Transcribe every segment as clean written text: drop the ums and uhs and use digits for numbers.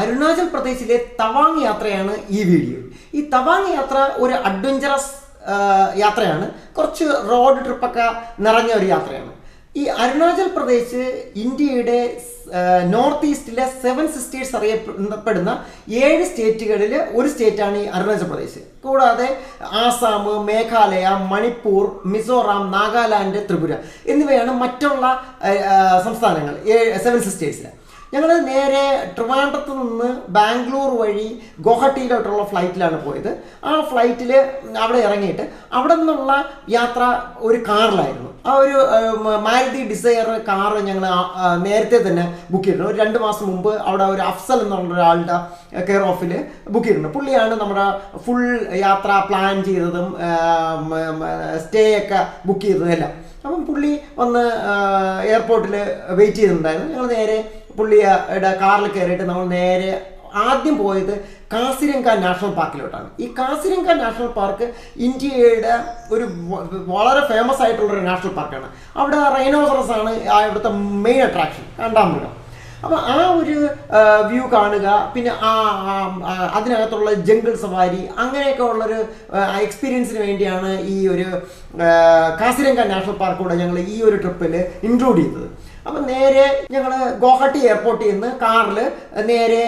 അരുണാചൽ പ്രദേശിലെ തവാങ് യാത്രയാണ് ഈ വീഡിയോ. ഈ തവാങ് യാത്ര ഒരു അഡ്വഞ്ചറസ് യാത്രയാണ്. കുറച്ച് റോഡ് ട്രിപ്പൊക്കെ നിറഞ്ഞ ഒരു യാത്രയാണ്. ഈ അരുണാചൽ പ്രദേശ് ഇന്ത്യയുടെ നോർത്ത് ഈസ്റ്റിലെ 7 സിസ്റ്റേഴ്സ് അറിയപ്പെടുന്ന 7 സ്റ്റേറ്റുകളിൽ ഒരു സ്റ്റേറ്റാണ് ഈ അരുണാചൽ പ്രദേശ്. കൂടാതെ ആസാം, മേഘാലയ, മണിപ്പൂർ, മിസോറാം, നാഗാലാൻഡ്, ത്രിപുര എന്നിവയാണ് മറ്റുള്ള സംസ്ഥാനങ്ങൾ 7 സിസ്റ്റേഴ്സിൽ. ഞങ്ങൾ നേരെ ട്രിവാൻഡ്രത്ത് നിന്ന് ബാംഗ്ലൂർ വഴി ഗുവാഹട്ടിയിലോട്ടുള്ള ഫ്ലൈറ്റിലാണ് പോയത്. ആ ഫ്ലൈറ്റിൽ അവിടെ ഇറങ്ങിയിട്ട് അവിടെ നിന്നുള്ള യാത്ര ഒരു കാറിലായിരുന്നു. ആ ഒരു മാരുതി ഡിസയർ കാറ് ഞങ്ങൾ നേരത്തെ തന്നെ ബുക്ക് ചെയ്തിട്ടുണ്ട്. ഒരു 2 മാസം മുമ്പ് അവിടെ ഒരു അഫ്സൽ എന്നുള്ള ഒരാളുടെ കെയർ ഓഫിൽ ബുക്ക് ചെയ്തിട്ടുണ്ട്. പുള്ളിയാണ് നമ്മുടെ ഫുൾ യാത്ര പ്ലാൻ ചെയ്തതും സ്റ്റേ ഒക്കെ ബുക്ക് ചെയ്തതും എല്ലാം. അപ്പം പുള്ളി വന്ന് എയർപോർട്ടിൽ വെയിറ്റ് ചെയ്തിട്ടുണ്ടായിരുന്നു. ഞങ്ങൾ നേരെ പുള്ളിയുടെ കാറിൽ കയറിയിട്ട് നമ്മൾ നേരെ ആദ്യം പോയത് കാസിരംഗ നാഷണൽ പാർക്കിലോട്ടാണ്. ഈ കാസിരംഗ നാഷണൽ പാർക്ക് ഇന്ത്യയുടെ ഒരു വളരെ ഫേമസ് ആയിട്ടുള്ളൊരു നാഷണൽ പാർക്കാണ്. അവിടെ റൈനോസറസ് ആണ് ഇവിടുത്തെ മെയിൻ അട്രാക്ഷൻ, കാണ്ടാമൃഗം. അപ്പോൾ ആ ഒരു വ്യൂ കാണുക, പിന്നെ അതിനകത്തുള്ള ജംഗിൾ സവാരി, അങ്ങനെയൊക്കെ ഉള്ളൊരു എക്സ്പീരിയൻസിന് വേണ്ടിയാണ് ഈ ഒരു കാസിരംഗ നാഷണൽ പാർക്കൂടെ ഞങ്ങൾ ഈ ഒരു ട്രിപ്പിൽ ഇൻക്ലൂഡ് ചെയ്തത്. അപ്പം നേരെ ഞങ്ങൾ ഗുവാഹട്ടി എയർപോർട്ടിൽ നിന്ന് കാറിൽ നേരെ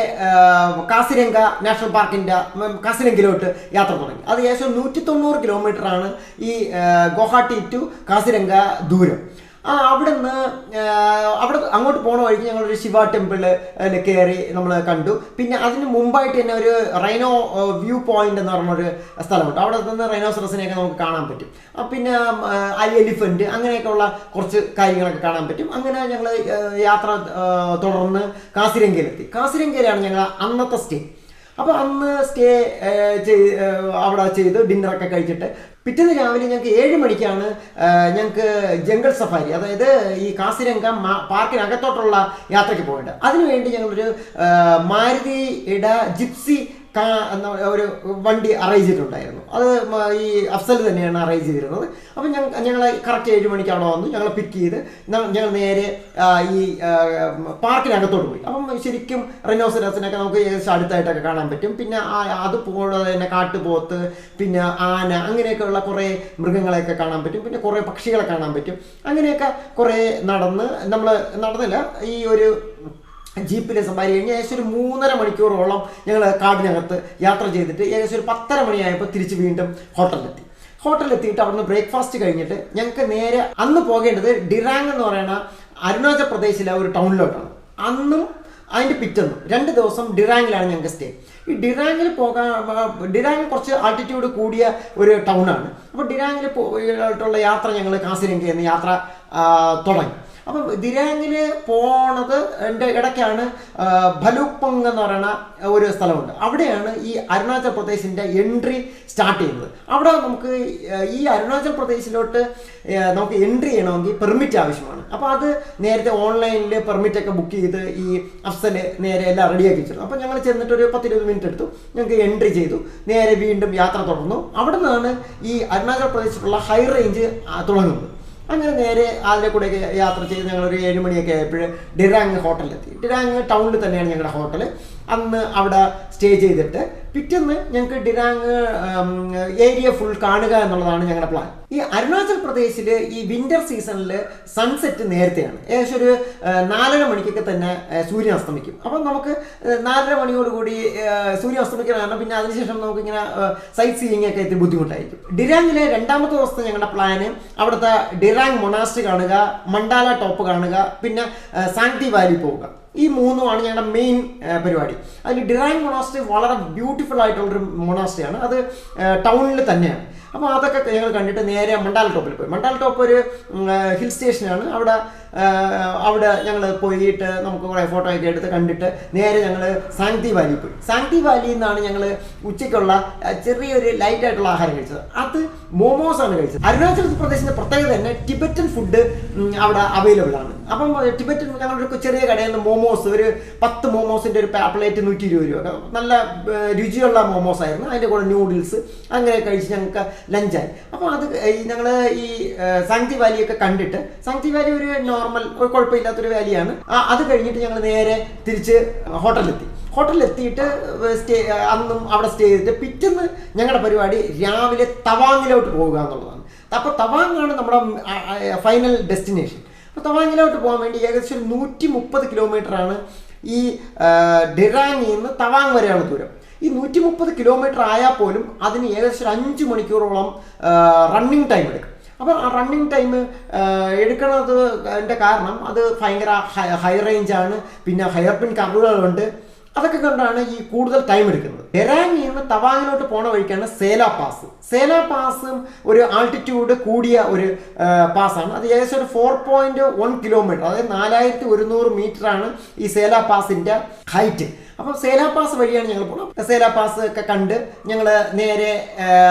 കാസിരംഗ നാഷണൽ പാർക്കിൻ്റെ കാസിരംഗിലോട്ട് യാത്ര തുടങ്ങി. അത് ഏകദേശം 190 കിലോമീറ്ററാണ് ഈ ഗുവാഹട്ടി ടു കാസിരംഗ ദൂരം. അവിടെ അങ്ങോട്ട് പോണ വഴിക്ക് ഞങ്ങളൊരു ശിവ ടെമ്പിള് കയറി നമ്മൾ കണ്ടു. പിന്നെ അതിന് മുമ്പായിട്ട് തന്നെ ഒരു റൈനോ വ്യൂ പോയിന്റ് എന്ന് പറഞ്ഞൊരു സ്ഥലമുണ്ട്. അവിടെ നിന്ന് റൈനോസറസിനെയൊക്കെ നമുക്ക് കാണാൻ പറ്റും. പിന്നെ എലിഫന്റ്, അങ്ങനെയൊക്കെ ഉള്ള കുറച്ച് കാര്യങ്ങളൊക്കെ കാണാൻ പറ്റും. അങ്ങനെ ഞങ്ങൾ യാത്ര തുടർന്ന് കാസിരംഗയിലെത്തി. കാസിരംഗയിലാണ് ഞങ്ങൾ അന്നത്തെ സ്റ്റേ. അപ്പോൾ അന്ന് സ്റ്റേ അവിടെ ചെയ്ത് ഡിന്നറൊക്കെ കഴിച്ചിട്ട് പിറ്റേന്ന് രാവിലെ ഞങ്ങൾക്ക് 7 മണിക്കാണ് ഞങ്ങൾക്ക് ജംഗിൾ സഫാരി, അതായത് ഈ കാസിരംഗ പാർക്കിനകത്തോട്ടുള്ള യാത്രയ്ക്ക് പോകേണ്ടത്. അതിനുവേണ്ടി ഞങ്ങളൊരു മാരുതിയുടെ ജിപ്സി എന്ന ഒരു വണ്ടി അറേഞ്ച് ചെയ്തിട്ടുണ്ടായിരുന്നു. അത് ഈ അഫ്സൽ തന്നെയാണ് അറേഞ്ച് ചെയ്തിരുന്നത്. അപ്പം ഞങ്ങൾ കറക്റ്റ് 7 മണിക്ക് അവിടെ വന്നു. ഞങ്ങളെ പിക്ക് ചെയ്ത് ഞങ്ങൾ നേരെ ഈ പാർക്കിനകത്തോട്ട് പോയി. അപ്പം ശരിക്കും റൈനോസറസിനൊക്കെ നമുക്ക് ഏകദേശം അടുത്തായിട്ടൊക്കെ കാണാൻ പറ്റും. പിന്നെ അതുപോലെ തന്നെ കാട്ടുപോത്ത്, പിന്നെ ആന, അങ്ങനെയൊക്കെയുള്ള കുറേ മൃഗങ്ങളെയൊക്കെ കാണാൻ പറ്റും. പിന്നെ കുറേ പക്ഷികളെ കാണാൻ പറ്റും. അങ്ങനെയൊക്കെ കുറേ നടന്നില്ല, ഈ ഒരു ജീപ്പിലെ സവാരി കഴിഞ്ഞ് ഏകദേശം ഒരു 3.5 മണിക്കൂറോളം ഞങ്ങൾ കാടിനകത്ത് യാത്ര ചെയ്തിട്ട് ഏകദേശം ഒരു 10:30 മണിയായപ്പോൾ തിരിച്ച് വീണ്ടും ഹോട്ടലിലെത്തിയിട്ട് അവിടുന്ന് ബ്രേക്ക്ഫാസ്റ്റ് കഴിഞ്ഞിട്ട് ഞങ്ങൾക്ക് നേരെ അന്ന് പോകേണ്ടത് ഡിറാങ് എന്ന് പറയുന്ന അരുണാചൽ പ്രദേശിലെ ഒരു ടൗണിലോട്ടാണ്. അന്നും അതിൻ്റെ പിറ്റെന്നും 2 ദിവസം ഡിറാങ്ങിലാണ് ഞങ്ങൾക്ക് സ്റ്റേ. ഈ ഡിറാങ്ങിൽ ഡിറാങ് കുറച്ച് ആൾട്ടിറ്റ്യൂഡ് കൂടിയ ഒരു ടൗണാണ്. അപ്പോൾ ഡിറാങ്ങിൽ പോയിട്ടുള്ള യാത്ര ഞങ്ങൾ കാസിരംഗയിൽ നിന്ന് യാത്ര തുടങ്ങി. അപ്പം ദിരാങ്ങിൽ പോണത് എൻ്റെ ഇടയ്ക്കാണ് ഭലൂക്പങ് എന്ന് പറയുന്ന ഒരു സ്ഥലമുണ്ട്. അവിടെയാണ് ഈ അരുണാചൽ പ്രദേശിൻ്റെ എൻട്രി സ്റ്റാർട്ട് ചെയ്യുന്നത്. അവിടെ നമുക്ക് ഈ അരുണാചൽ പ്രദേശിലോട്ട് നമുക്ക് എൻട്രി ചെയ്യണമെങ്കിൽ പെർമിറ്റ് ആവശ്യമാണ്. അപ്പോൾ അത് നേരത്തെ ഓൺലൈനിൽ പെർമിറ്റൊക്കെ ബുക്ക് ചെയ്ത് ഈ അഫ്സൽ നേരെ എല്ലാം റെഡിയാക്കി വെച്ചിരുന്നു. അപ്പോൾ ഞങ്ങൾ ചെന്നിട്ട് ഒരു 10-20 മിനിറ്റ് എടുത്തു. ഞങ്ങൾക്ക് എൻട്രി ചെയ്തു. നേരെ വീണ്ടും യാത്ര തുടർന്നു. അവിടെ നിന്നാണ് ഈ അരുണാചൽ പ്രദേശിലുള്ള ഹൈ റേഞ്ച് തുടങ്ങുന്നത്. അങ്ങനെ നേരെ അതിലെ കൂടെ യാത്ര ചെയ്ത് ഞങ്ങളൊരു 7 മണിയൊക്കെ ആയപ്പോൾ ഡിറാങ് ഹോട്ടലിലെത്തി. ഡിറാങ് ടൗണിൽ തന്നെയാണ് ഞങ്ങളുടെ ഹോട്ടൽ. അന്ന് അവിടെ സ്റ്റേ ചെയ്തിട്ട് പിറ്റേന്ന് ഞങ്ങൾക്ക് ഡിറാങ് ഏരിയ ഫുൾ കാണുക എന്നുള്ളതാണ് ഞങ്ങളുടെ പ്ലാൻ. ഈ അരുണാചൽ പ്രദേശിൽ ഈ വിൻ്റർ സീസണിൽ സൺസെറ്റ് നേരത്തെയാണ്. ഏകദേശം ഒരു 4:30 മണിക്കൊക്കെ തന്നെ സൂര്യൻ അസ്തമിക്കും. അപ്പം നമുക്ക് 4:30 മണിയോടുകൂടി സൂര്യൻ അസ്തമിക്കുന്ന കാരണം പിന്നെ അതിനുശേഷം നമുക്കിങ്ങനെ സൈറ്റ് സീയിങ് ഒക്കെ എത്തി ബുദ്ധിമുട്ടായിരിക്കും. ഡിറാങ്ങിലെ 2ാമത്തെ ദിവസത്തെ ഞങ്ങളുടെ പ്ലാന് അവിടുത്തെ ഡിറാങ് മൊണാസ്ട്രി കാണുക, മണ്ടാല ടോപ്പ് കാണുക, പിന്നെ സാങ്തി വാലി പോവുക. ഈ 3ഉമാണ് ഞങ്ങളുടെ മെയിൻ പരിപാടി. അതിൽ ഡിറാങ് മൊണാസ്ട്രി വളരെ ബ്യൂട്ടിഫുൾ ആയിട്ടുള്ളൊരു മൊണാസ്ട്രിയാണ്. അത് ടൗണിൽ തന്നെയാണ്. അപ്പോൾ അതൊക്കെ ഞങ്ങൾ കണ്ടിട്ട് നേരെ മണ്ടാല ടോപ്പിൽ പോയി. മണ്ടാല ടോപ്പ് ഒരു ഹിൽ സ്റ്റേഷനാണ്. അവിടെ ഞങ്ങൾ പോയിട്ട് നമുക്ക് കുറേ ഫോട്ടോ ഒക്കെ എടുത്ത് കണ്ടിട്ട് നേരെ ഞങ്ങൾ സാങ്തി വാലി പോയി. സാങ്തി വാലിയിൽ നിന്നാണ് ഞങ്ങൾ ഉച്ചയ്ക്കുള്ള ചെറിയൊരു ലൈറ്റായിട്ടുള്ള ആഹാരം കഴിച്ചത്. അത് മോമോസാണ് കഴിച്ചത്. അരുണാചൽ പ്രദേശിൻ്റെ പ്രത്യേകത തന്നെ ടിബറ്റൻ ഫുഡ് അവിടെ അവൈലബിൾ ആണ്. അപ്പം ടിബറ്റൻ ഞങ്ങളൊരു ചെറിയ കടയിൽ നിന്ന് മോമോസ്, ഒരു 10 മോമോസിൻ്റെ ഒരു പ്ലേറ്റ് 120 രൂപ. നല്ല രുചിയുള്ള മോമോസ് ആയിരുന്നു. അതിൻ്റെ കൂടെ നൂഡിൽസ് അങ്ങനെ കഴിച്ച് ഞങ്ങൾക്ക് ലഞ്ചായി. അപ്പോൾ അത് ഞങ്ങൾ ഈ സാങ്തി വാലിയൊക്കെ കണ്ടിട്ട്, സാങ്തി വാലി ഒരു നോർമൽ കുഴപ്പമില്ലാത്തൊരു വാലിയാണ്. അത് കഴിഞ്ഞിട്ട് ഞങ്ങൾ നേരെ തിരിച്ച് ഹോട്ടലിലെത്തി. ഹോട്ടലിലെത്തിയിട്ട് അന്നും അവിടെ സ്റ്റേ ചെയ്തിട്ട് പിറ്റേന്ന് ഞങ്ങളുടെ പരിപാടി രാവിലെ തവാങ്ങിലോട്ട് പോകുക എന്നുള്ളതാണ്. അപ്പോൾ തവാങ്ങാണ് നമ്മുടെ ഫൈനൽ ഡെസ്റ്റിനേഷൻ. അപ്പോൾ തവാങ്ങിലോട്ട് പോകാൻ വേണ്ടി ഏകദേശം 130 കിലോമീറ്ററാണ് ഈ ഡിറാങ്ങിൽ നിന്ന് തവാങ് വരെയാണ് ദൂരം. ഈ 130 കിലോമീറ്റർ ആയാൽ പോലും അതിന് ഏകദേശം 5 മണിക്കൂറോളം റണ്ണിങ് ടൈം എടുക്കും. അപ്പോൾ ആ റണ്ണിങ് ടൈം എടുക്കുന്നതിൻ്റെ കാരണം അത് ഭയങ്കര ഹൈ റേഞ്ചാണ്, പിന്നെ ഹയർ പിൻ കർവുകളുണ്ട്. അതൊക്കെ കൊണ്ടാണ് ഈ കൂടുതൽ ടൈം എടുക്കുന്നത്. ഡെറാങ്ങിൽ നിന്ന് തവാങ്ങിലോട്ട് പോണ വഴിക്കാണ് സേലാ പാസ്. സേലാ പാസും ഒരു ആൾട്ടിറ്റ്യൂഡ് കൂടിയ ഒരു പാസ്സാണ്. അത് ഏകദേശം ഒരു 4.1 കിലോമീറ്റർ, അതായത് 4100 മീറ്ററാണ് ഈ സേലാ പാസിൻ്റെ ഹൈറ്റ്. അപ്പോൾ സേലാ പാസ് വഴിയാണ് ഞങ്ങൾ പോകുന്നത്. സേലാ പാസ് ഒക്കെ കണ്ട് ഞങ്ങൾ നേരെ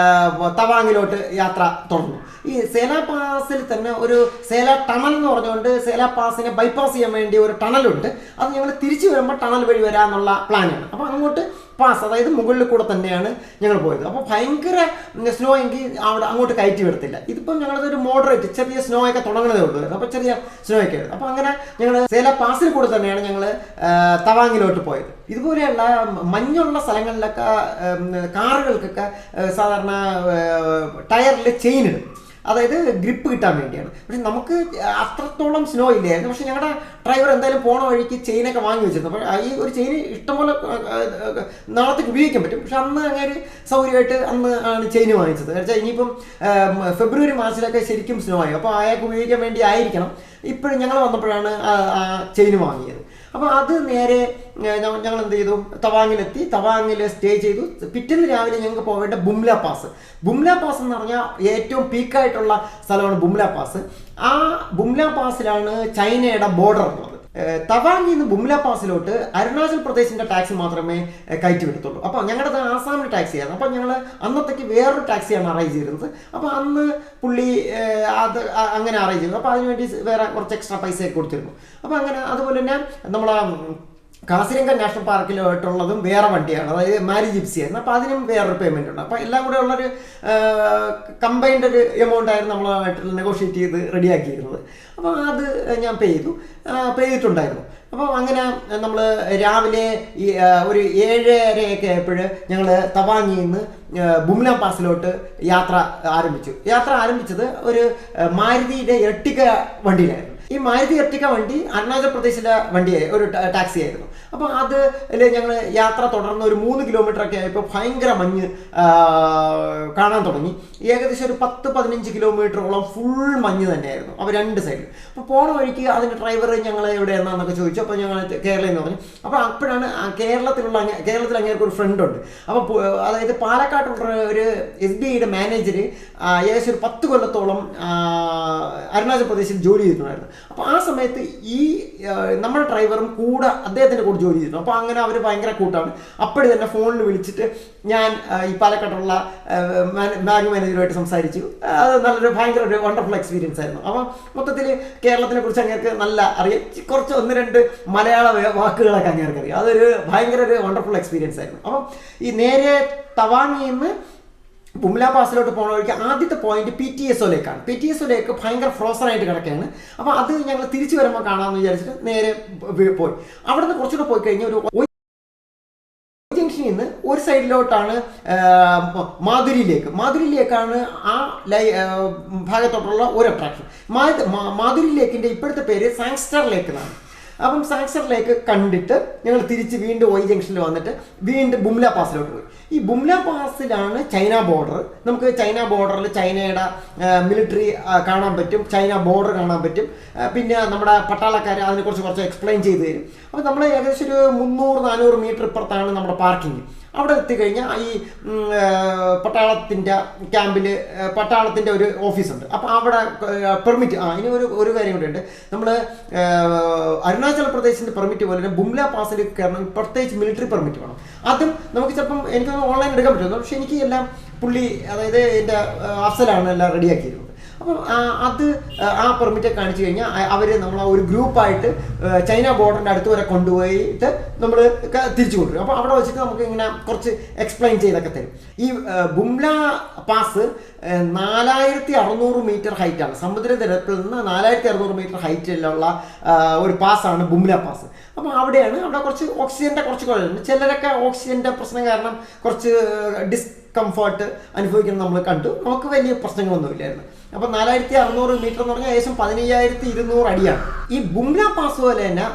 തവാങ്ങിലോട്ട് യാത്ര തുടങ്ങും. ഈ സേലാ പാസിൽ തന്നെ ഒരു സേലാ ടണൽ എന്ന് പറഞ്ഞുകൊണ്ട് സേലാ പാസിനെ ബൈപ്പാസ് ചെയ്യാൻ വേണ്ടി ഒരു ടണലുണ്ട്. അത് ഞങ്ങൾ തിരിച്ചു വരുമ്പോൾ ടണൽ വഴി വരാമെന്നുള്ള പ്ലാനാണ്. അപ്പോൾ അങ്ങോട്ട് പാസ്, അതായത് മുകളിൽ കൂടെ തന്നെയാണ് ഞങ്ങൾ പോയത്. അപ്പോൾ ഭയങ്കര സ്നോ എങ്കിൽ അവിടെ അങ്ങോട്ട് കയറ്റി വിടത്തില്ല. ഇതിപ്പം ഞങ്ങളതൊരു മോഡറേറ്റ് ചെറിയ സ്നോ ഒക്കെ തുടങ്ങുന്നതേ ഉള്ളൂ. അപ്പോൾ ചെറിയ സ്നോ ഒക്കെ ആയിരുന്നു. അപ്പോൾ അങ്ങനെ ഞങ്ങൾ സേലാ പാസിൽ കൂടെ തന്നെയാണ് ഞങ്ങൾ തവാങ്ങിലോട്ട് പോയത്. ഇതുപോലെയുള്ള മഞ്ഞുള്ള സ്ഥലങ്ങളിലൊക്കെ കാറുകൾക്കൊക്കെ സാധാരണ ടയറിൽ ചെയിൻ ഇടും, അതായത് ഗ്രിപ്പ് കിട്ടാൻ വേണ്ടിയാണ്. പക്ഷെ നമുക്ക് അത്രത്തോളം സ്നോ ഇല്ലായിരുന്നു. പക്ഷെ ഞങ്ങളുടെ ഡ്രൈവർ എന്തായാലും പോണ വഴിക്ക് ചെയിനൊക്കെ വാങ്ങി വെച്ചിരുന്നു. അപ്പോൾ ഈ ഒരു ചെയിൻ ഇഷ്ടംപോലെ നാളത്തേക്ക് ഉപയോഗിക്കാൻ പറ്റും. പക്ഷെ അന്ന് അങ്ങനെ സൗകര്യമായിട്ട് അന്ന് ആണ് ചെയിൻ വാങ്ങിച്ചത്. വെച്ചാൽ ഇനിയിപ്പം ഫെബ്രുവരി മാസത്തിലൊക്കെ ശരിക്കും സ്നോ ആയി. അപ്പോൾ അയാൾക്ക് ഉപയോഗിക്കാൻ വേണ്ടി ആയിരിക്കണം ഇപ്പോഴും ഞങ്ങൾ വന്നപ്പോഴാണ് ആ ചെയിൻ വാങ്ങിയത്. അപ്പോൾ അത് നേരെ ഞങ്ങൾ എന്ത് ചെയ്തു, തവാങ്ങിലെത്തി. തവാങ്ങിൽ സ്റ്റേ ചെയ്തു. പിറ്റേന്ന് രാവിലെ ഞങ്ങൾക്ക് പോവേണ്ട ബുംല പാസ്. ബുംല പാസ് എന്ന് പറഞ്ഞാൽ ഏറ്റവും പീക്കായിട്ടുള്ള സ്ഥലമാണ് ബുംല പാസ്. ആ ബുംല പാസിലാണ് ചൈനയുടെ ബോർഡർ ഉള്ളത്. തവാങ്ങിൽ നിന്ന് ബുംല പാസിലോട്ട് അരുണാചൽ പ്രദേശിൻ്റെ ടാക്സി മാത്രമേ കയറ്റി വിടത്തുള്ളൂ. അപ്പോൾ ഞങ്ങളുടെ ആസാമിൻ്റെ ടാക്സിയായിരുന്നു. അപ്പോൾ ഞങ്ങൾ അന്നത്തേക്ക് വേറൊരു ടാക്സിയാണ് അറേഞ്ച് ചെയ്തിരുന്നത്. അപ്പോൾ അന്ന് പുള്ളി അത് അങ്ങനെ അറേഞ്ച് ചെയ്തു. അപ്പോൾ അതിനുവേണ്ടി വേറെ കുറച്ച് എക്സ്ട്രാ പൈസ കൊടുത്തിരുന്നു. അപ്പോൾ അങ്ങനെ അതുപോലെ തന്നെ നമ്മളെ കാസിരംഗ നാഷണൽ പാർക്കിലോട്ടുള്ളതും വേറെ വണ്ടിയാണ്, അതായത് മാരി ജിപ്സി ആയിരുന്നു. അപ്പോൾ അതിനും വേറൊരു പേയ്മെൻ്റ് ഉണ്ട്. അപ്പോൾ എല്ലാം കൂടെ ഉള്ളൊരു കമ്പൈൻഡ് ഒരു എമൗണ്ട് ആയിരുന്നു നമ്മളായിട്ട് നെഗോഷിയേറ്റ് ചെയ്ത് റെഡിയാക്കിയിരുന്നത്. അപ്പോൾ അത് ഞാൻ പേ ചെയ്തിട്ടുണ്ടായിരുന്നു. അപ്പോൾ അങ്ങനെ നമ്മൾ രാവിലെ ഒരു 7:30 ആയപ്പോൾ ഞങ്ങൾ തവാങ്ങിൽ നിന്ന് ബുംല പാസിലോട്ട് യാത്ര ആരംഭിച്ചത് ഒരു മാരുതിയുടെ എർട്ടിക വണ്ടിയിലായിരുന്നു. ഈ മാരുതി എർട്ടിക വണ്ടി അരുണാചൽ പ്രദേശിലെ ഒരു ടാക്സി ആയിരുന്നു. അപ്പോൾ അതിൽ ഞങ്ങൾ യാത്ര തുടർന്ന് ഒരു 3 കിലോമീറ്റർ ഒക്കെ ആയപ്പോൾ ഭയങ്കര മഞ്ഞ് കാണാൻ തുടങ്ങി. ഏകദേശം ഒരു 10-15 കിലോമീറ്ററോളം ഫുൾ മഞ്ഞ് തന്നെയായിരുന്നു അപ്പോൾ രണ്ട് സൈഡിൽ. അപ്പോൾ പോണ വഴിക്ക് അതിൻ്റെ ഡ്രൈവർ ഞങ്ങൾ എവിടെയാണെന്നൊക്കെ ചോദിച്ചു. അപ്പോൾ ഞങ്ങൾ കേരളയിൽ നിന്ന് പറഞ്ഞു. അപ്പോൾ അപ്പോഴാണ് കേരളത്തിൽ അങ്ങേർക്ക് ഒരു ഫ്രണ്ട് ഉണ്ട്. അപ്പോൾ അതായത് പാലക്കാട്ടുള്ള ഒരു SBIയുടെ മാനേജർ ഏകദേശം ഒരു 10 കൊല്ലത്തോളം അരുണാചൽ പ്രദേശിൽ ജോലി ചെയ്തിട്ടുണ്ടായിരുന്നു. അപ്പോൾ ആ സമയത്ത് ഈ നമ്മുടെ ഡ്രൈവറും അദ്ദേഹത്തിൻ്റെ കൂടെ ജോലി ചെയ്തിരുന്നു. അപ്പോൾ അങ്ങനെ അവർ ഭയങ്കര കൂട്ടാണ്. അപ്പോഴും തന്നെ ഫോണിൽ വിളിച്ചിട്ട് ഞാൻ ഈ പാലക്കാട്ടുള്ള ബാങ്ക് മാനേജറുമായിട്ട് സംസാരിച്ചു. അത് ഭയങ്കര ഒരു വണ്ടർഫുൾ എക്സ്പീരിയൻസ് ആയിരുന്നു. അപ്പോൾ മൊത്തത്തിൽ കേരളത്തിനെ കുറിച്ച് അങ്ങേർക്ക് നല്ല അറിയാം. കുറച്ച് 1-2 മലയാള വാക്കുകളൊക്കെ അങ്ങേർക്ക് അറിയാം. അതൊരു ഭയങ്കര ഒരു വണ്ടർഫുൾ എക്സ്പീരിയൻസ് ആയിരുന്നു. അപ്പം ഈ നേരെ തവാങ്ങിൽ നിന്ന് ബുംല പാസിലോട്ട് പോകുന്ന വഴിക്ക് ആദ്യത്തെ പോയിന്റ് PTSO ലേക്കാണ്. PTSO ലേക്ക് ഭയങ്കര ഫ്രോസൺ ആയിട്ട് കിടക്കുകയാണ്. അപ്പോൾ അത് ഞങ്ങൾ തിരിച്ചു വരുമ്പോൾ കാണാമെന്ന് വിചാരിച്ചിട്ട് നേരെ പോയി. അവിടെ നിന്ന് കുറച്ചുകൂടെ പോയി കഴിഞ്ഞാൽ ഒരു ജംഗ്ഷനിൽ നിന്ന് ഒരു സൈഡിലോട്ടാണ് മാധുരിയിലേക്കാണ് ആ ഭാഗത്തോട്ടുള്ള ഒരു അട്രാക്ഷൻ. മാധുരി ലേക്കിൻ്റെ ഇപ്പോഴത്തെ പേര് സാങ്സ്റ്റർ ലേക്ക് എന്നാണ്. അപ്പം സാങ്സ്റ്റർ ലേക്ക് കണ്ടിട്ട് ഞങ്ങൾ തിരിച്ച് വീണ്ടും ജംഗ്ഷനിൽ വന്നിട്ട് വീണ്ടും ബുംല പാസിലോട്ട് പോയി. ഈ ബുംല പാസിലാണ് ചൈന ബോർഡർ. നമുക്ക് ചൈന ബോർഡറിൽ ചൈനയുടെ മിലിറ്ററി കാണാൻ പറ്റും, ചൈന ബോർഡർ കാണാൻ പറ്റും. പിന്നെ നമ്മുടെ പട്ടാളക്കാർ അതിനെക്കുറിച്ച് കുറച്ച് എക്സ്പ്ലെയിൻ ചെയ്ത് തരും. അപ്പോൾ നമ്മൾ ഏകദേശം ഒരു 300-400 മീറ്റർ ഇപ്പുറത്താണ് നമ്മുടെ പാർക്കിംഗ്. അവിടെ എത്തിക്കഴിഞ്ഞാൽ ഈ പട്ടാളത്തിൻ്റെ ക്യാമ്പിൽ പട്ടാളത്തിൻ്റെ ഒരു ഓഫീസുണ്ട്. അപ്പോൾ അവിടെ പെർമിറ്റ് ഇനി ഒരു കാര്യം കൂടെ ഉണ്ട്. നമ്മൾ അരുണാചൽ പ്രദേശിൻ്റെ പെർമിറ്റ് പോലെ തന്നെ ബുംല പാസിൽ കയറണം പ്രത്യേകിച്ച് മിലിറ്ററി പെർമിറ്റ് വേണം. അതും നമുക്ക് ചിലപ്പം എനിക്ക് ഓൺലൈൻ എടുക്കാൻ പറ്റുന്നു. പക്ഷേ എനിക്ക് എല്ലാം പുള്ളി, അതായത് എൻ്റെ അഫ്സലാണ് എല്ലാം റെഡിയാക്കിയിരുന്നത്. അപ്പം അത് ആ പെർമിറ്റ് കാണിച്ചു കഴിഞ്ഞാൽ അവർ നമ്മൾ ഒരു ഗ്രൂപ്പായിട്ട് ചൈന ബോർഡറിൻ്റെ അടുത്ത് വരെ കൊണ്ടുപോയിട്ട് നമ്മൾ തിരിച്ചു കൊണ്ടുവരും. അപ്പോൾ അവിടെ വെച്ചിട്ട് നമുക്ക് ഇങ്ങനെ കുറച്ച് എക്സ്പ്ലെയിൻ ചെയ്തൊക്കെ തരും. ഈ ബുംല പാസ് 4600 മീറ്റർ ഹൈറ്റാണ്. സമുദ്രനിരപ്പിൽ നിന്ന് 4600 മീറ്റർ ഹൈറ്റിലുള്ള ഒരു പാസ്സാണ് ബുംല പാസ്. അപ്പോൾ അവിടെ കുറച്ച് ഓക്സിജൻ്റെ കുറച്ച് കുഴപ്പമുണ്ട്. ചിലരൊക്കെ ഓക്സിജൻ്റെ പ്രശ്നം കാരണം കുറച്ച് ഡിസ്കംഫർട്ട് അനുഭവിക്കുന്നത് നമ്മൾ കണ്ടു. നമുക്ക് വലിയ പ്രശ്നങ്ങളൊന്നുമില്ലായിരുന്നു. അപ്പോൾ 4600 മീറ്റർ എന്ന് പറഞ്ഞാൽ ഏകദേശം 15200 അടിയാണ്. ഈ ബുംല പാസ് പോലെ തന്നെ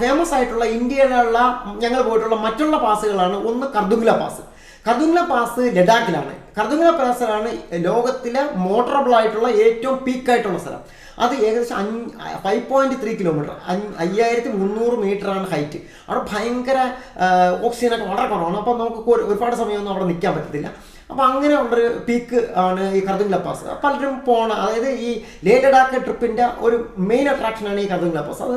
ഫേമസ് ആയിട്ടുള്ള ഇന്ത്യയിലുള്ള ഞങ്ങൾ പോയിട്ടുള്ള മറ്റുള്ള പാസുകളാണ്. ഒന്ന് കർദുംഗ്ല പാസ്. കർദുംഗ്ല പാസ് ലഡാക്കിലാണ്. കർദുംഗ്ല പാസിലാണ് ലോകത്തിലെ മോട്ടറബിൾ ആയിട്ടുള്ള ഏറ്റവും പീക്കായിട്ടുള്ള സ്ഥലം. അത് ഏകദേശം 5.3 കിലോമീറ്റർ, 5300 മീറ്ററാണ് ഹൈറ്റ്. അവിടെ ഭയങ്കര ഓക്സിജനൊക്കെ വളരെ കുറവാണ്. അപ്പോൾ നമുക്ക് ഒരുപാട് സമയമൊന്നും അവിടെ നിൽക്കാൻ പറ്റത്തില്ല. അപ്പോൾ അങ്ങനെ ഉള്ളൊരു പീക്ക് ആണ് ഈ കർദുംഗ്ല പാസ്. പലരും അതായത് ഈ ലേ ലഡാക്ക് ട്രിപ്പിൻ്റെ ഒരു മെയിൻ അട്രാക്ഷനാണ് ഈ കർദുംഗ്ല പാസ്. അത്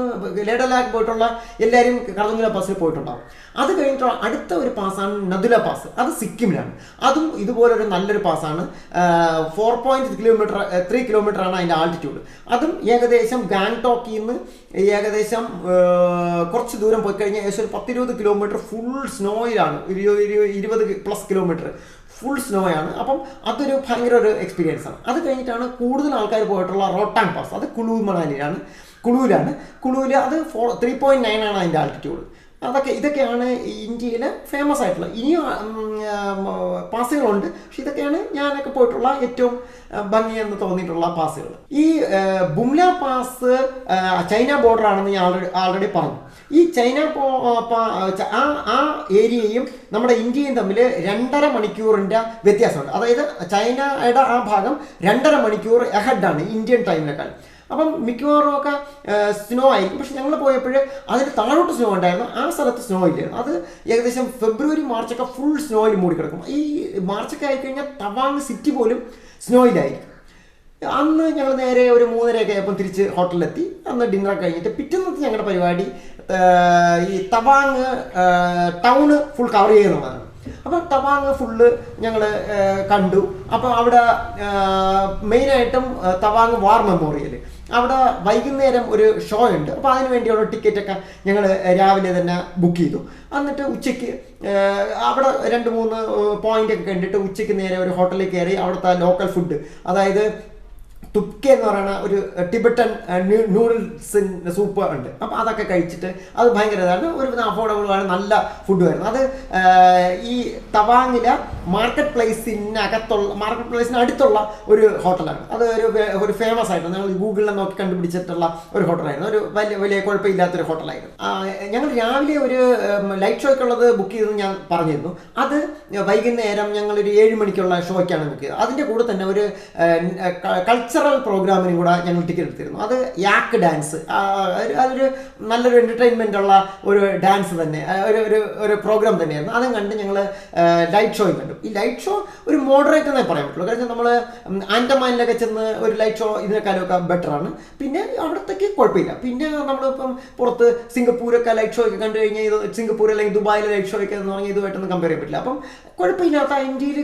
ലേ ലഡാക്ക് പോയിട്ടുള്ള എല്ലാവരും കർദുംഗ്ല പാസിൽ പോയിട്ടുണ്ടാകും. അത് കഴിഞ്ഞിട്ടുള്ള അടുത്ത ഒരു പാസ്സാണ് നദുല പാസ്. അത് സിക്കിമിലാണ്. അതും ഇതുപോലൊരു നല്ലൊരു പാസ്സാണ്. 4.3 കിലോമീറ്ററാണ് അതിൻ്റെ ആൾട്ടിറ്റ്യൂഡ്. അതും ഏകദേശം ഗാങ്ടോക്കിൽ നിന്ന് ഏകദേശം കുറച്ച് ദൂരം പോയി കഴിഞ്ഞാൽ ഏകദേശം ഒരു 10-20 കിലോമീറ്റർ ഫുൾ സ്നോയിലാണ്. 20+ കിലോമീറ്റർ ഫുൾ സ്നോ ആണ്. അപ്പം അതൊരു ഭയങ്കര ഒരു എക്സ്പീരിയൻസ് ആണ്. അത് കഴിഞ്ഞിട്ടാണ് കൂടുതൽ ആൾക്കാർ പോയിട്ടുള്ള റോട്ടാങ് പാസ്. അത് കുളുവിലാണ്. കുളുവിൽ അത് 3.9 ആണ് അതിൻ്റെ ആൾട്ടിറ്റ്യൂഡ്. ഇതൊക്കെയാണ് ഇന്ത്യയിലെ ഫേമസ് ആയിട്ടുള്ള. ഇനിയും പാസുകളുണ്ട്. പക്ഷെ ഇതൊക്കെയാണ് ഞാനൊക്കെ പോയിട്ടുള്ള ഏറ്റവും ഭംഗിയെന്ന് തോന്നിയിട്ടുള്ള പാസുകൾ. ഈ ബുംല പാസ് ചൈന ബോർഡർ ആണെന്ന് ഞാൻ ആൾറെഡി പറഞ്ഞു. ഈ ചൈന ആ ഏരിയയും നമ്മുടെ ഇന്ത്യയും തമ്മിൽ 2.5 മണിക്കൂറിൻ്റെ വ്യത്യാസമുണ്ട്. അതായത് ചൈനയുടെ ആ ഭാഗം 2.5 മണിക്കൂർ എഹെഡാണ് ഇന്ത്യൻ ടൈമിനേക്കാൾ. അപ്പം മിക്കവാറും ഒക്കെ സ്നോ ആയിരിക്കും. പക്ഷെ ഞങ്ങൾ പോയപ്പോൾ അതിന് താഴോട്ട് സ്നോ ഉണ്ടായിരുന്നു. ആ സ്ഥലത്ത് സ്നോ ഇല്ലായിരുന്നു. അത് ഏകദേശം ഫെബ്രുവരി മാർച്ചൊക്കെ ഫുൾ സ്നോയിൽ മൂടിക്കിടക്കും. ഈ മാർച്ചൊക്കെ ആയിക്കഴിഞ്ഞാൽ തവാങ് സിറ്റി പോലും സ്നോയിലായിരിക്കും. അന്ന് ഞങ്ങൾ നേരെ ഒരു 3:30 ആയപ്പോൾ തിരിച്ച് ഹോട്ടലിലെത്തി. അന്ന് ഡിന്നറൊക്കെ കഴിഞ്ഞിട്ട് പിറ്റേന്നത്തെ ഞങ്ങളുടെ പരിപാടി ഈ തവാങ് ടൗണ് ഫുൾ കവർ ചെയ്യുന്നതാണ്. അപ്പോൾ തവാങ് ഫുള്ള് ഞങ്ങൾ കണ്ടു. അപ്പോൾ അവിടെ മെയിനായിട്ടും തവാങ് വാർ മെമ്മോറിയൽ, അവിടെ വൈകുന്നേരം ഒരു ഷോ ഉണ്ട്. അപ്പോൾ അതിന് വേണ്ടിയുള്ള ടിക്കറ്റൊക്കെ ഞങ്ങൾ രാവിലെ തന്നെ ബുക്ക് ചെയ്തു. എന്നിട്ട് ഉച്ചയ്ക്ക് അവിടെ 2-3 പോയിൻ്റൊക്കെ കണ്ടിട്ട് ഉച്ചയ്ക്ക് നേരെ ഒരു ഹോട്ടലിൽ കയറി. അവിടുത്തെ ലോക്കൽ ഫുഡ്, അതായത് തുപ്കെ എന്ന് പറയുന്ന ഒരു ടിബറ്റൻ നൂഡിൽസ് സൂപ്പ് ഉണ്ട്. അപ്പോൾ അതൊക്കെ കഴിച്ചിട്ട് അത് ഭയങ്കര ഇതാണ്. ഒരു അഫോർഡബിളാണ്, നല്ല ഫുഡുമായിരുന്നു. അത് ഈ തവാങ്ങിലെ മാർക്കറ്റ് പ്ലേസിന് അടുത്തുള്ള ഒരു ഹോട്ടലാണ്. അത് ഒരു ഫേമസ് ആയിരുന്നു. ഞങ്ങൾ ഗൂഗിളിൽ നോക്കി കണ്ടുപിടിച്ചിട്ടുള്ള ഒരു ഹോട്ടലായിരുന്നു. ഒരു വലിയ കുഴപ്പമില്ലാത്തൊരു ഹോട്ടലായിരുന്നു. ഞങ്ങൾ രാവിലെ ഒരു ലൈറ്റ് ഷോയ്ക്കുള്ളത് ബുക്ക് ചെയ്തെന്ന് ഞാൻ പറഞ്ഞിരുന്നു. അത് വൈകുന്നേരം ഞങ്ങളൊരു 7 മണിക്കുള്ള ഷോയ്ക്കാണ് ബുക്ക് ചെയ്തത്. അതിൻ്റെ കൂടെ തന്നെ ഒരു കൾച്ചറൽ പ്രോഗ്രാമിനും കൂടെ ഞങ്ങൾ ടിക്കറ്റ് എടുത്തിരുന്നു. അത് യാക്ക് ഡാൻസ്. അതൊരു നല്ലൊരു എൻ്റർടൈൻമെൻ്റ് ഉള്ള ഒരു ഡാൻസ് തന്നെ, ഒരു പ്രോഗ്രാം തന്നെയായിരുന്നു. അതും കണ്ട് ഞങ്ങൾ ലൈറ്റ് ഷോയും കണ്ടു. ഈ ലൈറ്റ് ഷോ ഒരു മോഡറേറ്റ് എന്നേ പറയാൻ പറ്റുള്ളൂ. കാരണം നമ്മൾ ആൻഡമാനിലൊക്കെ ചെന്ന് ഒരു ലൈറ്റ് ഷോ ഇതിനേക്കാളൊക്കെ ബെറ്ററാണ്. പിന്നെ അവിടത്തേക്ക് കുഴപ്പമില്ല. പിന്നെ നമ്മളിപ്പം പുറത്ത് സിംഗപ്പൂരൊക്കെ ലൈറ്റ് ഷോ ഒക്കെ കണ്ടു കഴിഞ്ഞാൽ ഇത് സിംഗപ്പൂർ അല്ലെങ്കിൽ ദുബായിലെ ലൈറ്റ് ഷോ ഒക്കെ എന്ന് പറഞ്ഞാൽ ഇതുമായിട്ടൊന്നും കമ്പയർ ചെയ്യാൻ പറ്റില്ല. അപ്പം കുഴപ്പമില്ലാത്ത ഇന്ത്യയിൽ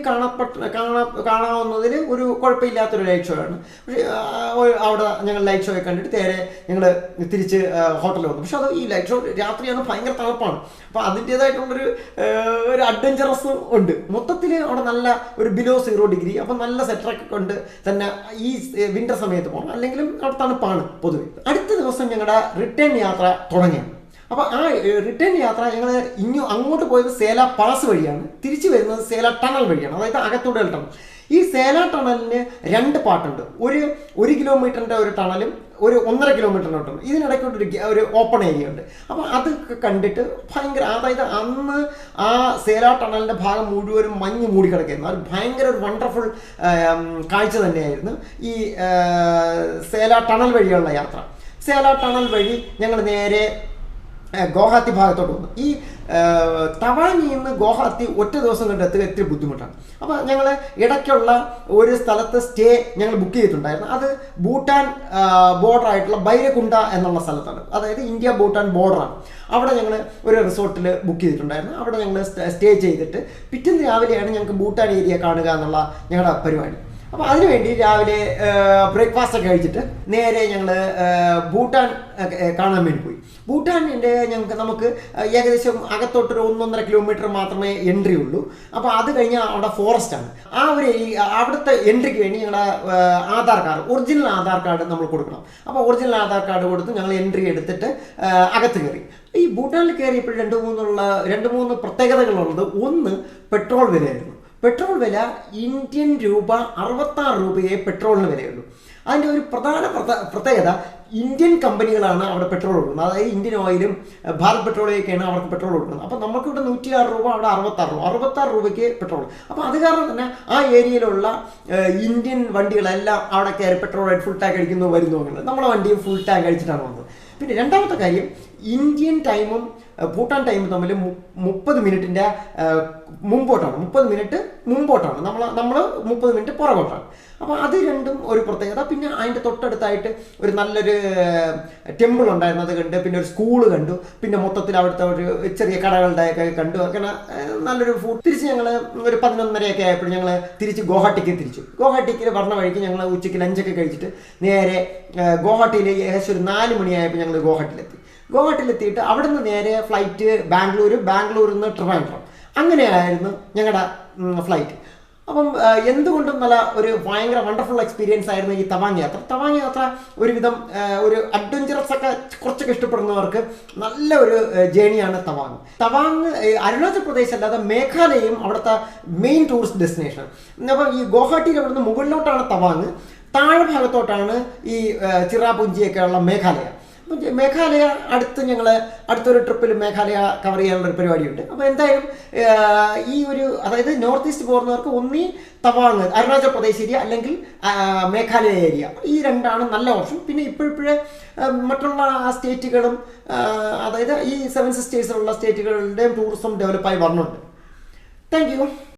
കാണാവുന്നതിൽ ഒരു കുഴപ്പമില്ലാത്തൊരു ലൈറ്റ് ഷോ ആണ്. പക്ഷേ അവിടെ ഞങ്ങൾ ലൈറ്റ് ഷോ ഒക്കെ കണ്ടിട്ട് നേരെ ഞങ്ങൾ തിരിച്ച് ഹോട്ടലിൽ വന്നു. പക്ഷെ അത് ഈ ലൈറ്റ് ഷോ രാത്രിയാണ്, ഭയങ്കര തണുപ്പാണ്. അപ്പോൾ അതിൻ്റേതായിട്ടുള്ളൊരു അഡ്വഞ്ചറസ് ഉണ്ട്. മൊത്തത്തിൽ അവിടെ നല്ല ഒരു ബിലോ 0 ഡിഗ്രി. അപ്പം നല്ല സെറ്ററൊക്കെ കൊണ്ട് തന്നെ ഈ വിൻ്റർ സമയത്ത് പോകണം. അല്ലെങ്കിലും അവിടെ തണുപ്പാണ് പൊതുവെ. അടുത്ത ദിവസം ഞങ്ങളുടെ റിട്ടേൺ യാത്ര തുടങ്ങിയാണ്. അപ്പോൾ ആ റിട്ടേൺ യാത്ര ഞങ്ങൾ അങ്ങോട്ട് പോയത് സേല പാസ് വഴിയാണ്. തിരിച്ചു വരുന്നത് സേല ടണൽ വഴിയാണ്, അതായത് അകത്തൂടെ ടണൽ. ഈ സേല ടണലിന് 2 പാർട്ടുണ്ട്. ഒരു 1 കിലോമീറ്ററിൻ്റെ ഒരു ടണലും ഒരു 1.5 കിലോമീറ്ററിൻ്റെ ടണൽ. ഇതിനിടയ്ക്കോട്ടൊരു ഒരു ഓപ്പൺ ഏരിയ ഉണ്ട്. അപ്പോൾ അത് കണ്ടിട്ട് ഭയങ്കര, അതായത് അന്ന് ആ സേല ടണലിൻ്റെ ഭാഗം മുഴുവനും മഞ്ഞ് മൂടിക്കിടക്കായിരുന്നു. അത് ഭയങ്കര ഒരു വണ്ടർഫുൾ കാഴ്ച തന്നെയായിരുന്നു ഈ സേല ടണൽ വഴിയുള്ള യാത്ര. സേല ടണൽ വഴി ഞങ്ങൾ നേരെ ഗുവാഹത്തി ഭാഗത്തോട്ട് വന്നു. ഈ തവാങ്ങിൽ നിന്ന് ഗുവാഹത്തി ഒറ്റ ദിവസം കൊണ്ട് എത്തുക ഇത്തിരി ബുദ്ധിമുട്ടാണ്. അപ്പോൾ ഞങ്ങൾ ഇടയ്ക്കുള്ള ഒരു സ്ഥലത്ത് സ്റ്റേ ഞങ്ങൾ ബുക്ക് ചെയ്തിട്ടുണ്ടായിരുന്നു. അത് ഭൂട്ടാൻ ബോർഡറായിട്ടുള്ള ബൈരകുണ്ട എന്നുള്ള സ്ഥലത്താണ്, അതായത് ഇന്ത്യ ഭൂട്ടാൻ ബോർഡറാണ്. അവിടെ ഞങ്ങൾ ഒരു റിസോർട്ടിൽ ബുക്ക് ചെയ്തിട്ടുണ്ടായിരുന്നു. അവിടെ ഞങ്ങൾ സ്റ്റേ ചെയ്തിട്ട് പിറ്റേന്ന് രാവിലെയാണ് ഞങ്ങൾക്ക് ഭൂട്ടാൻ ഏരിയ കാണുക എന്നുള്ള ഞങ്ങളുടെ പരിപാടി. അപ്പോൾ അതിനുവേണ്ടി രാവിലെ ബ്രേക്ക്ഫാസ്റ്റ് ഒക്കെ കഴിച്ചിട്ട് നേരെ ഞങ്ങൾ ഭൂട്ടാൻ കാണാൻ വേണ്ടി പോയി. ഭൂട്ടാനിൻ്റെ നമുക്ക് ഏകദേശം അകത്തോട്ടൊരു 1-1.5 കിലോമീറ്റർ മാത്രമേ എൻട്രി ഉള്ളൂ. അപ്പോൾ അത് കഴിഞ്ഞാൽ അവിടെ ഫോറസ്റ്റാണ്. ആ ഒരു അവിടുത്തെ എൻട്രിക്ക് വേണ്ടി ഞങ്ങളുടെ Aadhaar card, original Aadhaar card നമ്മൾ കൊടുക്കണം. അപ്പോൾ ഒറിജിനൽ ആധാർ കാർഡ് കൊടുത്ത് ഞങ്ങൾ എൻട്രി എടുത്തിട്ട് അകത്ത് കയറി. ഈ ഭൂട്ടാനിൽ കയറിയപ്പോൾ രണ്ട് മൂന്ന് പ്രത്യേകതകളുള്ളത്. ഒന്ന്, പെട്രോൾ വിലയായിരുന്നു. പെട്രോൾ വില ഇന്ത്യൻ രൂപ 66 രൂപയെ പെട്രോളിന് വിലയുള്ളൂ. അതിൻ്റെ ഒരു പ്രധാന പ്രത്യേകത, ഇന്ത്യൻ കമ്പനികളാണ് അവിടെ പെട്രോൾ കൊടുക്കുന്നത്. അതായത് ഇന്ത്യൻ ഓയിലും ഭാരത് പെട്രോളിയൊക്കെയാണ് അവർക്ക് പെട്രോൾ കൊടുക്കുന്നത്. അപ്പോൾ നമുക്കിവിടെ 106 രൂപ, അവിടെ 66 രൂപയ്ക്ക് പെട്രോൾ. അപ്പോൾ അത് കാരണം തന്നെ ആ ഏരിയയിലുള്ള ഇന്ത്യൻ വണ്ടികളെല്ലാം അവിടെ കയറി പെട്രോൾ ഫുൾ ടാങ്ക് അടിക്കുന്നു വരുന്നു. അങ്ങനെ നമ്മളെ വണ്ടിയും ഫുൾ ടാങ്ക് അടിച്ചിട്ടാണ് വന്നത്. പിന്നെ രണ്ടാമത്തെ കാര്യം, ഇന്ത്യൻ ടൈമും ഭൂട്ടാൻ ടൈമും തമ്മിൽ 30 മിനിറ്റിൻ്റെ മുമ്പോട്ടാണ്. 30 മിനിറ്റ് മുമ്പോട്ടാണ്, നമ്മൾ 30 മിനിറ്റ് പുറകോട്ടാണ്. അപ്പോൾ അത് രണ്ടും ഒരു പ്രത്യേകത. പിന്നെ അതിൻ്റെ തൊട്ടടുത്തായിട്ട് ഒരു നല്ലൊരു ടെമ്പിൾ ഉണ്ടായിരുന്നു, അത് കണ്ട്. പിന്നെ ഒരു സ്കൂള് കണ്ടു. പിന്നെ മൊത്തത്തിൽ അവിടുത്തെ ഒരു ചെറിയ കടകളുടെയൊക്കെ കണ്ടു. അങ്ങനെ നല്ലൊരു ഫുഡ്. തിരിച്ച് ഞങ്ങൾ ഒരു 11:30 ആയപ്പോൾ ഞങ്ങൾ തിരിച്ച് ഗോഹാട്ടിക്ക് പറഞ്ഞ വഴിക്ക് ഞങ്ങൾ ഉച്ചയ്ക്ക് ലഞ്ചൊക്കെ കഴിച്ചിട്ട് നേരെ ഗോഹാട്ടിയിൽ ഏകദേശം ഒരു 4 മണിയായപ്പോൾ ഞങ്ങൾ ഗോഹാട്ടിലെത്തിയിട്ട് അവിടെ നിന്ന് നേരെ ഫ്ലൈറ്റ് ബാംഗ്ലൂരിൽ നിന്ന് ട്രിവാൻഡ്രം. അങ്ങനെയായിരുന്നു ഞങ്ങളുടെ ഫ്ലൈറ്റ്. അപ്പം എന്തുകൊണ്ടും ഒരു ഭയങ്കര വണ്ടർഫുൾ എക്സ്പീരിയൻസ് ആയിരുന്നു ഈ തവാങ് യാത്ര. ഒരുവിധം ഒരു അഡ്വഞ്ചറസ് ഒക്കെ കുറച്ചൊക്കെ ഇഷ്ടപ്പെടുന്നവർക്ക് നല്ല ഒരു ജേണിയാണ് തവാങ്. അരുണാചൽ പ്രദേശ് അല്ലാതെ മേഘാലയയും അവിടുത്തെ മെയിൻ ടൂറിസ്റ്റ് ഡെസ്റ്റിനേഷൻ. അപ്പം ഈ ഗോഹാട്ടിയിൽ അവിടുന്ന് മുകളിലോട്ടാണ് തവാങ്, താഴെ ഭാഗത്തോട്ടാണ് ഈ ചിറാപുഞ്ചിയൊക്കെ ഉള്ള മേഘാലയ. അടുത്തൊരു ട്രിപ്പിൽ മേഘാലയ കവർ ചെയ്യാനുള്ളൊരു പരിപാടിയുണ്ട്. അപ്പോൾ എന്തായാലും അതായത് നോർത്ത് ഈസ്റ്റ് പോകുന്നവർക്ക് ഒന്നീ തവാങ്, അരുണാചൽ പ്രദേശ് ഏരിയ, അല്ലെങ്കിൽ മേഘാലയ ഏരിയ, ഈ രണ്ടാണ് നല്ല ഓപ്ഷൻ. പിന്നെ ഇപ്പോഴിപ്പോഴേ മറ്റുള്ള സ്റ്റേറ്റുകളും, അതായത് ഈ 7 സിസ്റ്റേഴ്സിലുള്ള സ്റ്റേറ്റുകളുടെയും ടൂറിസം ഡെവലപ്പായി വന്നിട്ടുണ്ട്. Thank you.